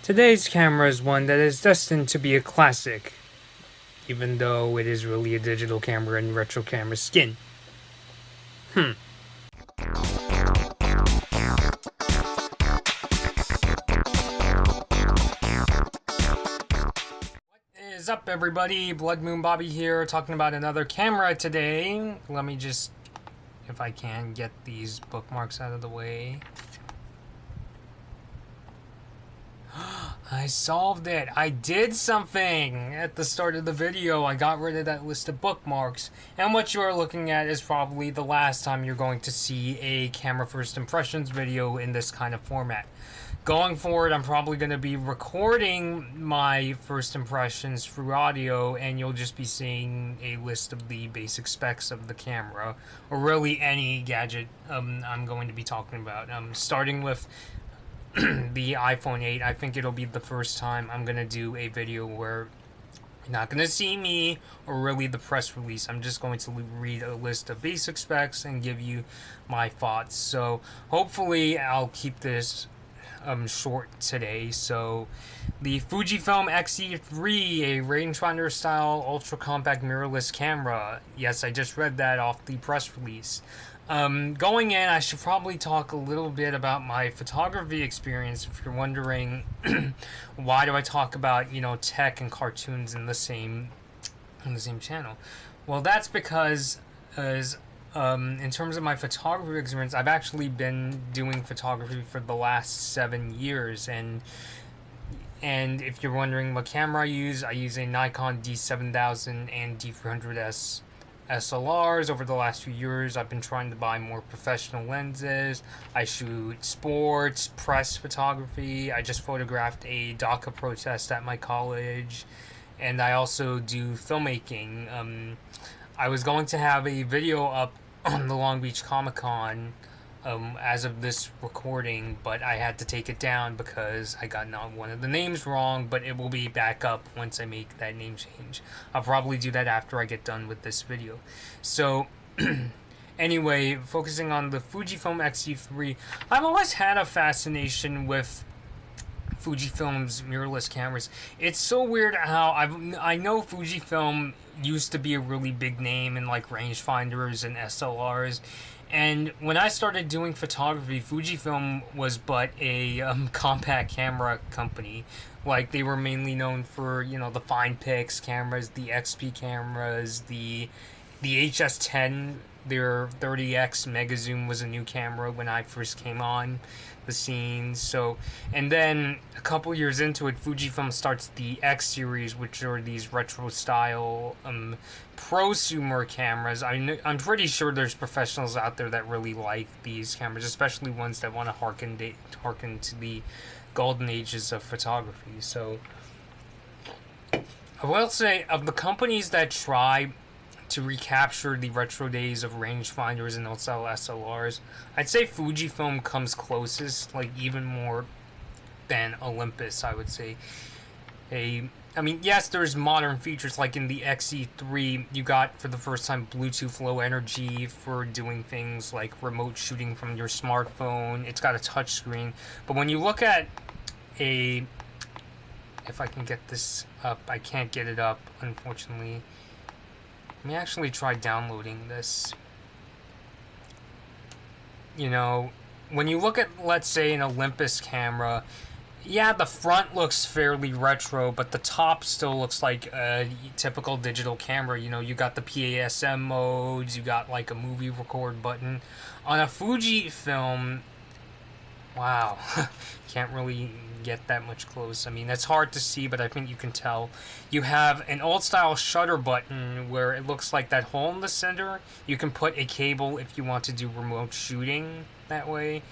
Today's camera is one that is destined to be a classic, even though it is really a digital camera in retro camera skin. Hmm. What is up, everybody? Blood Moon Bobby here, talking about another camera today. Let me just, if I can, get these bookmarks out of the way. I solved it. I did something at the start of the video. I got rid of that list of bookmarks. And what you are looking at is probably the last time you're going to see a camera first impressions video in this kind of format. Going forward, I'm probably going to be recording my first impressions through audio, and you'll just be seeing a list of the basic specs of the camera, or really any gadget I'm going to be talking about. Starting with the iPhone 8, I think it'll be the first time I'm gonna do a video where you're not gonna see me or really the press release. I'm just going to read a list of basic specs and give you my thoughts. So hopefully I'll keep this short today. So the Fujifilm X-E3, a rangefinder style ultra compact mirrorless camera. Yes, I just read that off the press release. Going in, I should probably talk a little bit about my photography experience. If you're wondering, why do I talk about, tech and cartoons in the same channel? Well, that's because in terms of my photography experience, I've actually been doing photography for the last 7 years, and if you're wondering what camera I use a Nikon D7000 and D300S SLRs. Over the last few years, I've been trying to buy more professional lenses. I shoot sports, press photography. I just photographed a DACA protest at my college, and I also do filmmaking. I was going to have a video up on the Long Beach Comic Con as of this recording, but I had to take it down because I got not one of the names wrong, but it will be back up once I make that name change. I'll probably do that after I get done with this video. So anyway, focusing on the Fujifilm X-E3, I've always had a fascination with Fujifilm's mirrorless cameras. It's so weird how I know Fujifilm used to be a really big name in like rangefinders and SLRs. And when I started doing photography, Fujifilm was but a compact camera company. Like, they were mainly known for, the fine pix cameras, the XP cameras, the HS10, their 30x mega zoom was a new camera when I first came on the scene. So, and then a couple years into it, Fujifilm starts the X series, which are these retro style prosumer cameras. I'm pretty sure there's professionals out there that really like these cameras, especially ones that want to harken to the golden ages of photography. So I will say, of the companies that try to recapture the retro days of rangefinders and old-style SLRs, I'd say Fujifilm comes closest, like even more than Olympus, I would say. Yes, there's modern features, like in the X-E3, you got, for the first time, Bluetooth Low Energy for doing things like remote shooting from your smartphone. It's got a touchscreen. But when you look at if I can get this up, I can't get it up, unfortunately. Let me actually try downloading this. When you look at, let's say, an Olympus camera, yeah, the front looks fairly retro, but the top still looks like a typical digital camera. You got the PASM modes, you got like a movie record button. On a Fujifilm, wow, can't really get that much close. That's hard to see, but I think you can tell. You have an old style shutter button where it looks like that hole in the center. You can put a cable if you want to do remote shooting that way.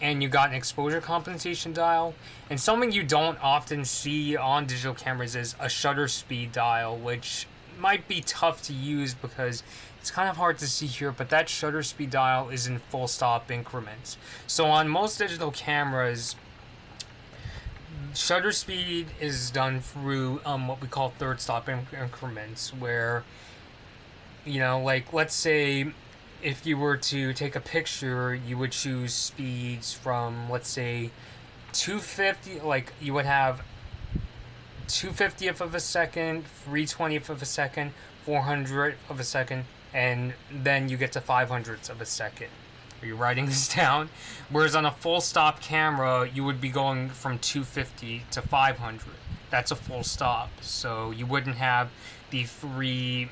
And you got an exposure compensation dial. And something you don't often see on digital cameras is a shutter speed dial, which might be tough to use because it's kind of hard to see here, but that shutter speed dial is in full stop increments. So on most digital cameras, shutter speed is done through what we call third stop increments, where, like, let's say if you were to take a picture, you would choose speeds from, let's say, 250, like you would have 2/50th of a second, 3/20th of a second, 400th of a second, and then you get to 500ths of a second. Are you writing this down? Whereas on a full stop camera, you would be going from 250 to 500. That's a full stop. So you wouldn't have the three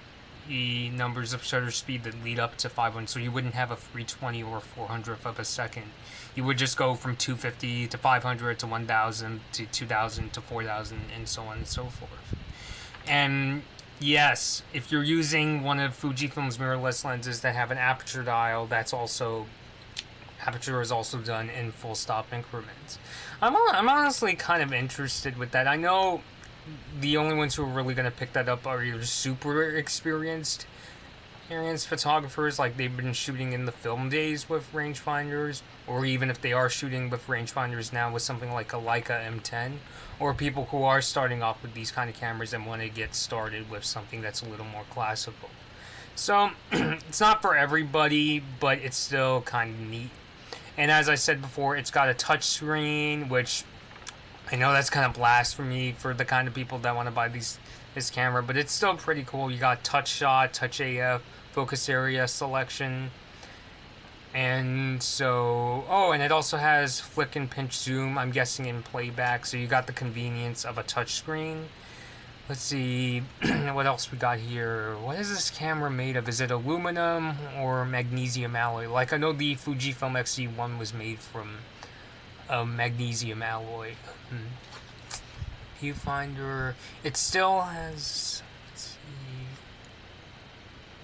numbers of shutter speed that lead up to 500. So you wouldn't have a 320 or 400th of a second. You would just go from 250 to 500 to 1000 to 2000 to 4000 and so on and so forth. And yes, if you're using one of Fujifilm's mirrorless lenses that have an aperture dial, aperture is also done in full stop increments. I'm honestly kind of interested with that. I know the only ones who are really going to pick that up are your super experienced photographers, like they've been shooting in the film days with rangefinders, or even if they are shooting with rangefinders now with something like a Leica M10, or people who are starting off with these kind of cameras and want to get started with something that's a little more classical. So it's not for everybody, but it's still kind of neat. And as I said before, it's got a touch screen, which I know that's kind of blasphemy for the kind of people that want to buy this camera, but it's still pretty cool. You got touch shot, touch AF, focus area selection, and so and it also has flick and pinch zoom, I'm guessing in playback, so you got the convenience of a touch screen. Let's see what else we got here. What is this camera made of? Is it aluminum or magnesium alloy? Like, I know the Fujifilm X-E1 was made from magnesium alloy. Viewfinder, it still has, let's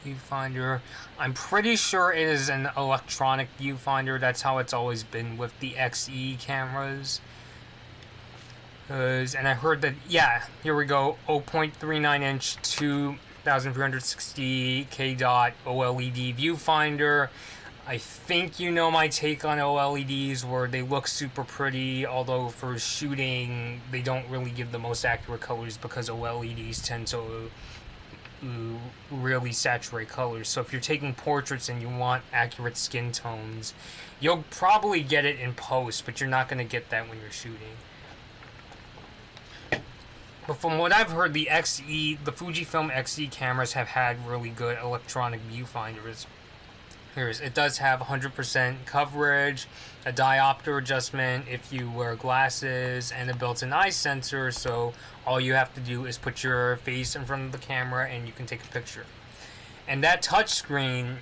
see, viewfinder, I'm pretty sure it is an electronic viewfinder. That's how it's always been with the X-E cameras. And I heard that, yeah, here we go, 0.39 inch 2360 K dot OLED viewfinder. I think you know my take on OLEDs, where they look super pretty, although for shooting they don't really give the most accurate colors because OLEDs tend to really saturate colors. So if you're taking portraits and you want accurate skin tones, you'll probably get it in post, but you're not going to get that when you're shooting. But from what I've heard, the Fujifilm X-E cameras have had really good electronic viewfinders. It does have 100% coverage, a diopter adjustment if you wear glasses, and a built-in eye sensor, so all you have to do is put your face in front of the camera and you can take a picture. And that touchscreen,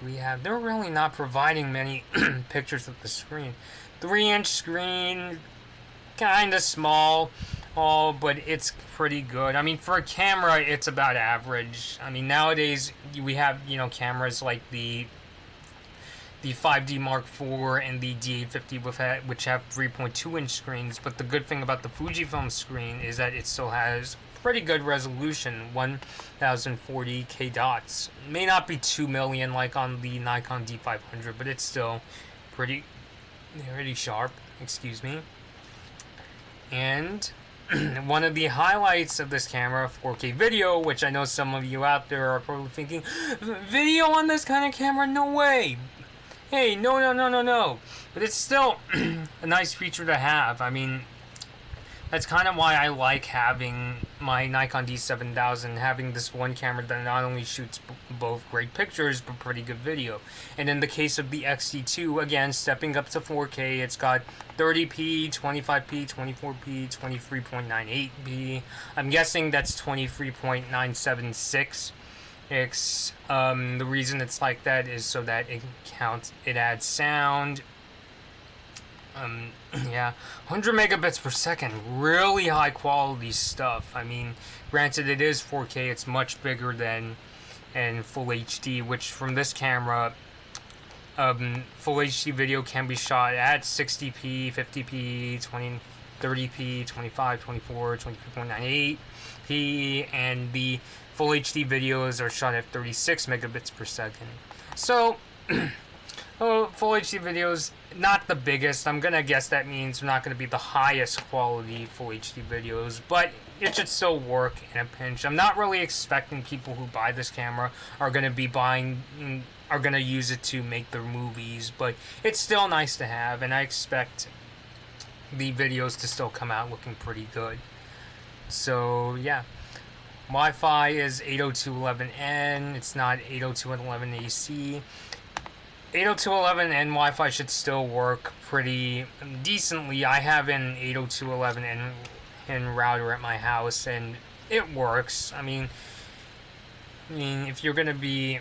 they're really not providing many pictures of the screen. 3-inch screen, kind of small, but it's pretty good. I mean, for a camera, it's about average. I mean, nowadays we have, cameras like the 5D Mark IV and the D850 which have 3.2-inch screens, but the good thing about the Fujifilm screen is that it still has pretty good resolution, 1040 K dots. May not be 2 million like on the Nikon D500, but it's still pretty sharp, excuse me. And one of the highlights of this camera, 4K video, which I know some of you out there are probably thinking, video on this kind of camera? No way! Hey, no. But it's still a nice feature to have. I mean, that's kind of why I like having my Nikon D7000, having this one camera that not only shoots both great pictures, but pretty good video. And in the case of the X-E2, again, stepping up to 4K, it's got 30p, 25p, 24p, 23.98p. I'm guessing that's 23.976. The reason it's like that is so that it adds sound. 100 megabits per second, really high quality stuff. I mean, granted it is 4K, it's much bigger than full HD, which from this camera, full HD video can be shot at 60p, 50p, 20, 30p, 25, 24, 23.98p, and the full HD videos are shot at 36 megabits per second. So, full HD videos, not the biggest. I'm going to guess that means they're not going to be the highest quality full HD videos, but it should still work in a pinch. I'm not really expecting people who buy this camera are going to use it to make their movies, but it's still nice to have, and I expect the videos to still come out looking pretty good. So yeah, Wi-Fi is 802.11n. It's not 802.11ac. 802.11n Wi-Fi should still work pretty decently. I have an 802.11n router at my house, and it works. I mean, if you're gonna be,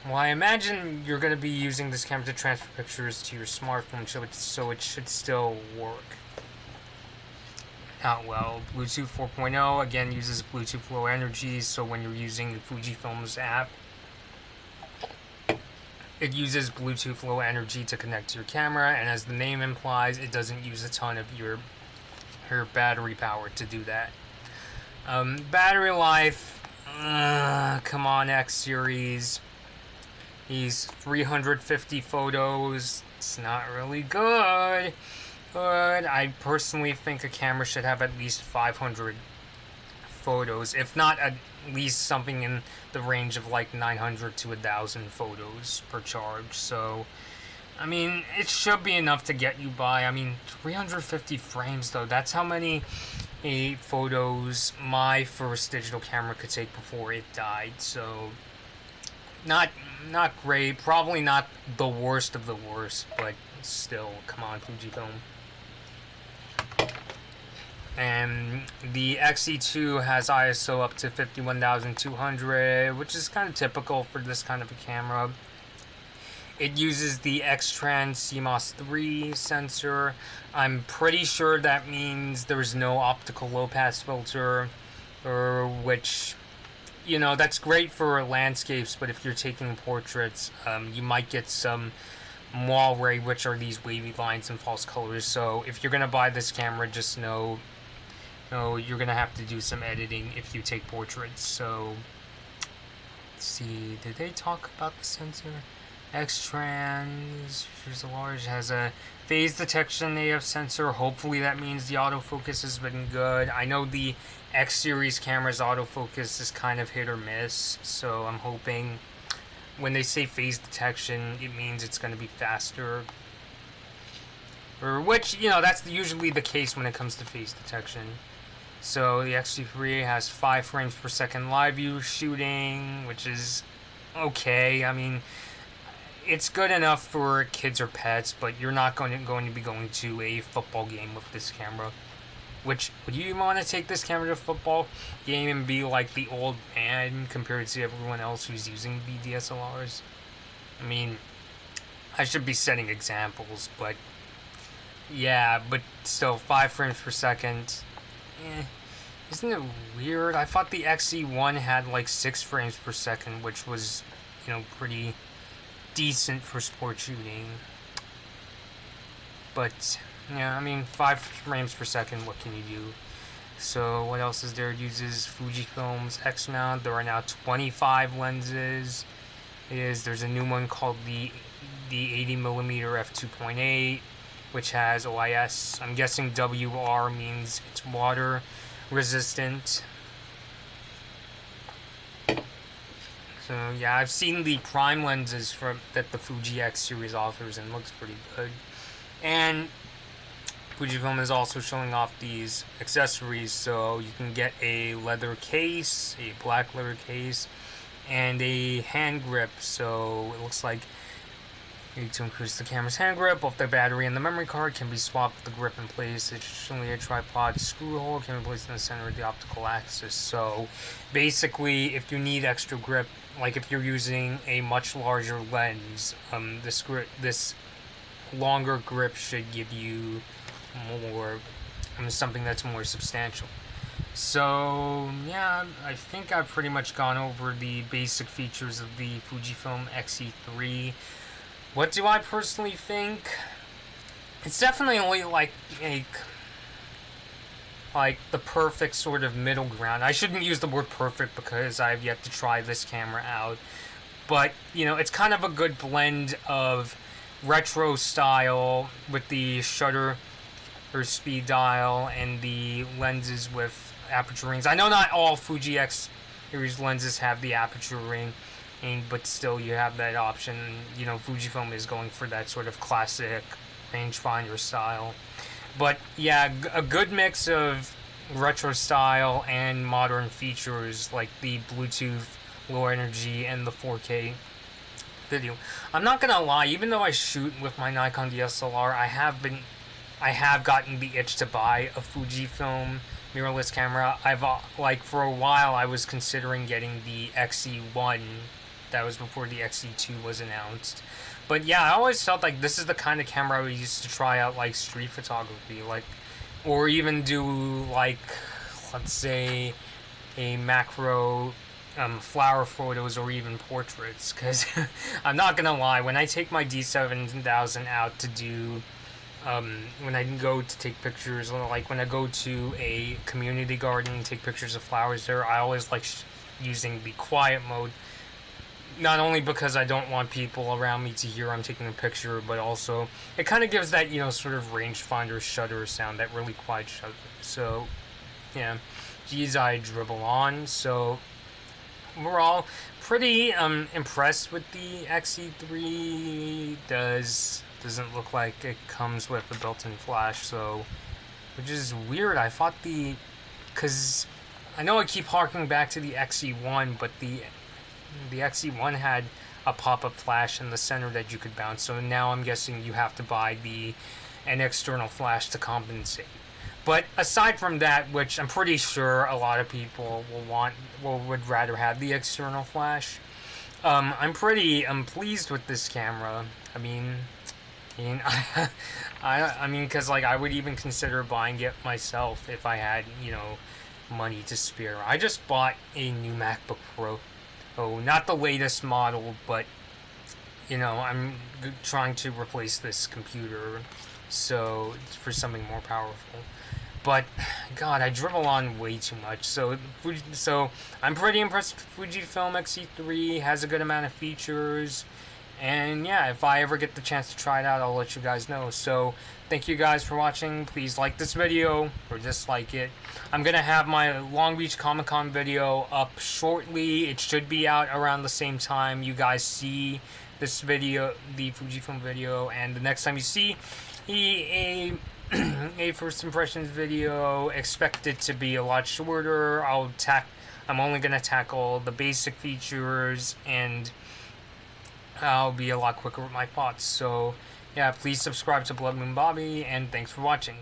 well, I imagine you're gonna be using this camera to transfer pictures to your smartphone, so it should still work out well. Bluetooth 4.0 again uses Bluetooth Low Energy, so when you're using the Fujifilm's app, it uses Bluetooth Low Energy to connect to your camera, and as the name implies, it doesn't use a ton of your battery power to do that. Battery life, come on, X series. These 350 photos, it's not really good. But I personally think a camera should have at least 500 photos, if not at least something in the range of like 900 to 1,000 photos per charge. So, I mean, it should be enough to get you by. I mean, 350 frames though, that's how many photos my first digital camera could take before it died. So, not great, probably not the worst of the worst, but still, come on, Fujifilm. And the X-E2 has ISO up to 51,200, which is kind of typical for this kind of a camera. It uses the X-Trans CMOS 3 sensor. I'm pretty sure that means there's no optical low-pass filter, or which, you know, that's great for landscapes, but if you're taking portraits, you might get some moire, which are these wavy lines and false colors. So if you're going to buy this camera, just know you're going to have to do some editing if you take portraits. So, let's see, did they talk about the sensor? X-Trans, here's a large, has a phase detection AF sensor. Hopefully that means the autofocus has been good. I know the X series camera's autofocus is kind of hit or miss, so I'm hoping when they say phase detection, it means it's going to be faster. Or which, you know, that's usually the case when it comes to phase detection. So the X-E3 has 5 frames per second live view shooting, which is okay. I mean, it's good enough for kids or pets, but you're not going to be going to a football game with this camera. Which, would you want to take this camera to a football game and be like the old man compared to everyone else who's using DSLRs? I mean, I should be setting examples, but yeah, but still, 5 frames per second. Isn't it weird? I thought the Xe1 had like 6 frames per second, which was, you know, pretty decent for sport shooting. But yeah, I mean, 5 frames per second, what can you do? So what else is there? It uses Fujifilm's X mount. There are now 25 lenses. There's a new one called the 80mm f2.8, which has OIS. I'm guessing WR means it's water resistant. So yeah, I've seen the prime lenses that the Fuji X series offers, and looks pretty good. And Fujifilm is also showing off these accessories, so you can get a leather case, a black leather case, and a hand grip. So it looks like to increase the camera's hand grip, both the battery and the memory card can be swapped with the grip in place. Additionally, a tripod screw hole can be placed in the center of the optical axis. So basically, if you need extra grip, like if you're using a much larger lens, this longer grip should give you more, something that's more substantial. So yeah, I think I've pretty much gone over the basic features of the Fujifilm X-E3. What do I personally think? It's definitely like the perfect sort of middle ground. I shouldn't use the word perfect because I've yet to try this camera out. But, you know, it's kind of a good blend of retro style with the shutter or speed dial and the lenses with aperture rings. I know not all Fuji X series lenses have the aperture ring, but still you have that option. You know, Fujifilm is going for that sort of classic rangefinder style. But yeah, a good mix of retro style and modern features like the Bluetooth, low energy, and the 4K video. I'm not gonna lie, even though I shoot with my Nikon DSLR, I have gotten the itch to buy a Fujifilm mirrorless camera. I've like for a while I was considering getting the X-E1. That was before the X-E2 was announced. But yeah, I always felt like this is the kind of camera I would use to try out like street photography, like, or even do like, let's say, a macro flower photos or even portraits. Because I'm not gonna lie, when I take my D7000 out to do when I go to take pictures, like when I go to a community garden and take pictures of flowers there, I always like using the quiet mode. Not only because I don't want people around me to hear I'm taking a picture, but also it kind of gives that, you know, sort of rangefinder shutter sound, that really quiet shutter. So, yeah, geez, I dribble on. So, we're all pretty impressed with the X-E3. Doesn't look like it comes with a built-in flash, so, which is weird. I thought because I know I keep harking back to the X-E1, but the X-E1 had a pop-up flash in the center that you could bounce, so now I'm guessing you have to buy an external flash to compensate. But aside from that, which I'm pretty sure a lot of people would rather have the external flash, I'm pretty pleased with this camera. I mean, because like I would even consider buying it myself if I had, you know, money to spare. I just bought a new MacBook Pro. Oh, not the latest model, but you know, I'm trying to replace this computer, so it's for something more powerful. But God, I dribble on way too much. So I'm pretty impressed with Fujifilm X-E3. Has a good amount of features. And yeah, if I ever get the chance to try it out, I'll let you guys know. So thank you guys for watching. Please like this video or dislike it. I'm going to have my Long Beach Comic Con video up shortly. It should be out around the same time you guys see this video, the Fujifilm video. And the next time you see a first impressions video, expect it to be a lot shorter. I'm only going to tackle the basic features, and I'll be a lot quicker with my thoughts. So yeah, please subscribe to Blood Moon Bobby, and thanks for watching.